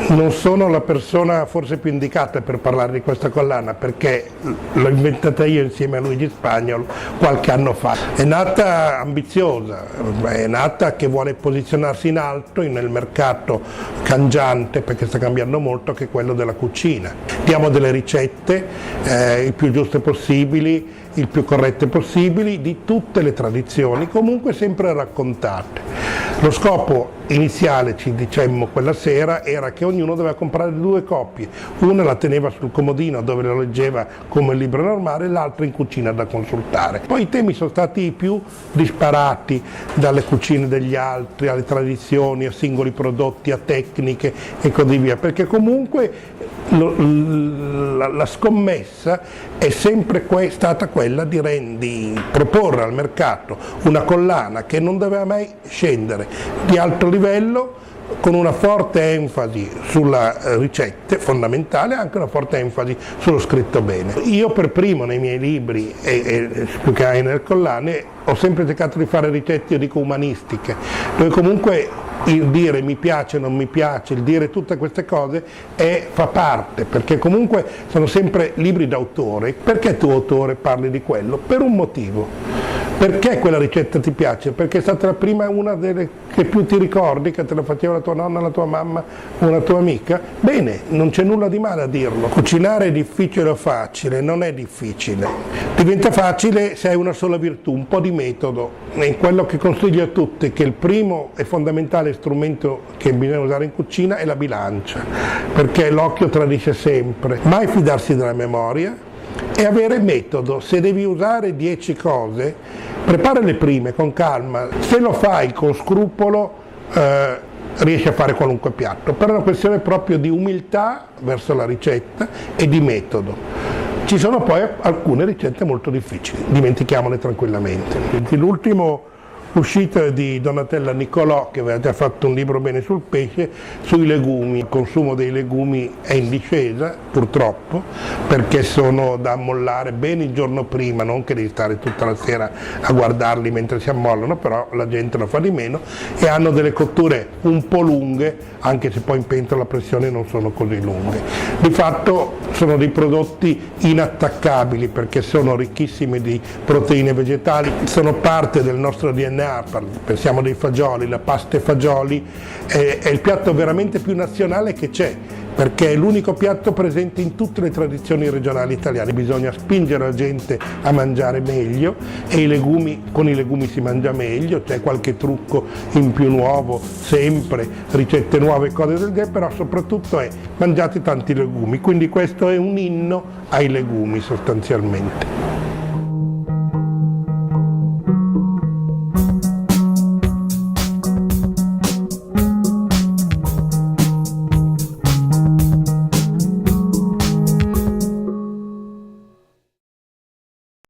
Non sono la persona forse più indicata per parlare di questa collana, perché l'ho inventata io insieme a Luigi Spagnol qualche anno fa. È nata ambiziosa, è nata che vuole posizionarsi in alto nel mercato cangiante, perché sta cambiando molto, che è quello della cucina. Diamo delle ricette il più giuste possibili, il più corrette possibili, di tutte le tradizioni, comunque sempre raccontate. Lo scopo iniziale, ci dicemmo quella sera, era che ognuno doveva comprare 2 copie, una la teneva sul comodino dove lo leggeva come il libro normale, l'altra in cucina da consultare. Poi i temi sono stati i più disparati, dalle cucine degli altri, alle tradizioni, a singoli prodotti, a tecniche e così via, perché comunque la scommessa è sempre stata quella di proporre al mercato una collana che non doveva mai scendere, di alto livello, con una forte enfasi sulla ricette, fondamentale, anche una forte enfasi sullo scritto bene. Io per primo nei miei libri e più che hai nelle collane ho sempre cercato di fare ricette, io dico umanistiche, dove comunque il dire mi piace, non mi piace, il dire tutte queste cose fa parte, perché comunque sono sempre libri d'autore. Perché tu autore parli di quello? Per un motivo. Perché quella ricetta ti piace? Perché è stata la prima, una delle che più ti ricordi, che te la faceva la tua nonna, la tua mamma, una tua amica? Bene, non c'è nulla di male a dirlo. Cucinare è difficile o facile? Non è difficile. Diventa facile se hai una sola virtù, un po' di metodo. E quello che consiglio a tutti è che il primo e fondamentale strumento che bisogna usare in cucina è la bilancia, perché l'occhio tradisce sempre. Mai fidarsi della memoria e avere metodo. Se devi usare 10 cose, prepara le prime con calma. Se lo fai con scrupolo riesci a fare qualunque piatto, però è una questione proprio di umiltà verso la ricetta e di metodo. Ci sono poi alcune ricette molto difficili, dimentichiamole tranquillamente. L'ultimo uscita di Donatella Nicolò, che aveva già fatto un libro bene sul pesce, sui legumi. Il consumo dei legumi è in discesa, purtroppo, perché sono da ammollare bene il giorno prima, non che devi stare tutta la sera a guardarli mentre si ammollano, però la gente lo fa di meno, e hanno delle cotture un po' lunghe, anche se poi in pentola a pressione non sono così lunghe. Di fatto sono dei prodotti inattaccabili, perché sono ricchissimi di proteine vegetali, sono parte del nostro DNA. Pensiamo dei fagioli, la pasta e fagioli è il piatto veramente più nazionale che c'è, perché è l'unico piatto presente in tutte le tradizioni regionali italiane. Bisogna spingere la gente a mangiare meglio, e con i legumi si mangia meglio. C'è qualche trucco in più nuovo, sempre ricette nuove, cose del genere, però soprattutto è mangiate tanti legumi, quindi questo è un inno ai legumi sostanzialmente.